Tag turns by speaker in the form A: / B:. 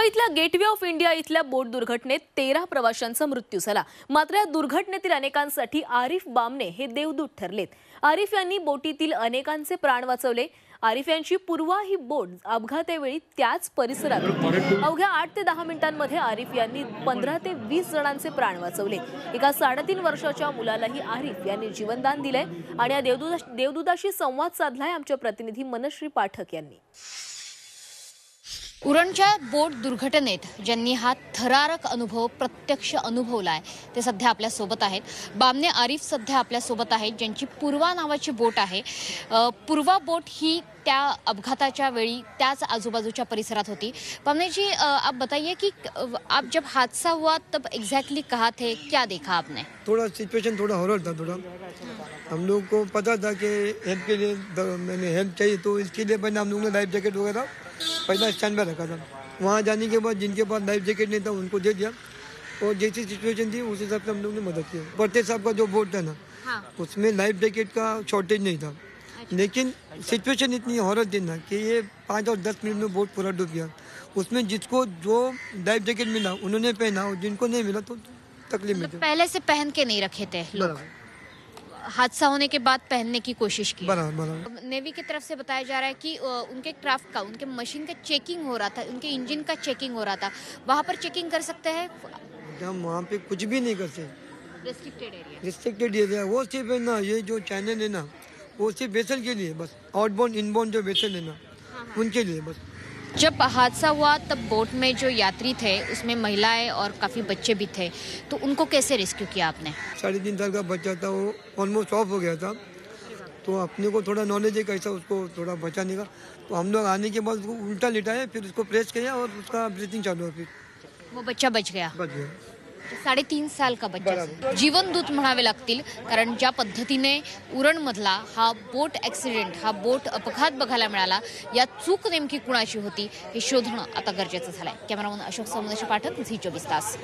A: मुंबई इथल्या gateway of India इथल्या बोट दुर्घटनेत 13 प्रवाशांचा मृत्यू झाला। मात्र या दुर्घटनेतील अनेकांसाठी आरिफ बामणे हे देवदूत ठरलेत। आरिफ यांनी बोटीतील अनेकांचे प्राण वाचवले। आरिफ यांची पूर्वा ही बोट अपघातावेळी त्याच परिसरात होती। अवघ्या 8 ते 10 मिनिटांमध्ये आरिफ यांनी 15 ते 20 जणांचे प्राण वाचवले। एका 3.5 वर्षाच्या मुलालाही आरिफ यांनी जीवनदान दिले आणि या देवदूताशी संवाद साधलाय आमचे प्रतिनिधी मनश्री पाठक यांनी।
B: उरणच्या बोट दुर्घटनेत ज्यांनी हा थरारक अनुभव प्रत्यक्ष अनुभवलाय ते सध्या आपल्या सोबत आहेत। बामणे आरिफ सध्या आपल्या सोबत आहेत, ज्यांची पूर्वा नावाची बोट आहे। पूर्वा बोट ही त्या अपघाताच्या वेळी त्याच आजूबाजूच्या परिसरात होती। बामणे जी, आप बताइए कि आप जब हादसा हुआ तब एग्जैक्टली कहाँ थे, क्या देखा आपने?
C: थोड़ा सिचुएशन थोड़ा हॉरर था। थोड़ा हम लोग को पता था कि हेल्प के लिए मैंने हेल्प चाहिए, तो इसके लिए मैंने हम लोग ने लाइफ जैकेट वगैरह पहला स्टैंड पर रखा था। वहाँ जाने के बाद जिनके पास लाइफ जैकेट नहीं था उनको दे दिया और जैसी सिचुएशन थी उस हिसाब से हम लोग ने मदद की। परते साहब का जो बोट था ना, उसमें लाइफ जैकेट का शॉर्टेज नहीं था, लेकिन सिचुएशन इतनी हॉरर थी ना कि ये 5 और 10 मिनट में बोट पूरा डूब गया। उसमें जिसको जो लाइफ जैकेट मिला उन्होंने पहना और जिनको नहीं मिला तो तकलीफ में।
B: पहले से पहन के नहीं रखे थे लोग, हादसा होने के बाद पहनने की कोशिश की।
C: बराबर।
B: नेवी की तरफ से बताया जा रहा है कि उनके क्राफ्ट का, उनके मशीन का चेकिंग हो रहा था, उनके इंजन का चेकिंग हो रहा था। वहाँ पर चेकिंग कर सकते हैं?
C: हम वहाँ पे कुछ भी नहीं कर सकते। रिस्ट्रिक्टेड एरिया वो सिर्फ है ना, ये जो चैनल है ना वो सिर्फ वेसल के लिए, बस आउटबाउंड इनबाउंड जो वेसल है ना उनके लिए बस।
B: जब हादसा हुआ तब बोट में जो यात्री थे उसमें महिलाएं और काफी बच्चे भी थे, तो उनको कैसे रेस्क्यू किया आपने?
C: 3.5 साल का बच्चा था, वो ऑलमोस्ट ऑफ हो गया था, तो अपने को थोड़ा नॉलेज है कैसा उसको थोड़ा बचाने का। तो हम लोग आने के बाद उसको उल्टा लिटाया, फिर उसको प्रेस किया और उसका ब्रीथिंग चालू हुआ, फिर
B: वो बच्चा बच गया। 3.5 साल का बच्चा जीवनदूत म्हणावे लागतील, कारण ज्या पद्धतीने उरणमधला हा बोट ॲक्सिडेंट, हा बोट अपघात बघायला मिळाला, या चूक नेमकी कुणाची होती हे शोधणं आता गरजेचं झालंय। कॅमेरामन अशोक सोमदेशी पाठक, झी 24 तास।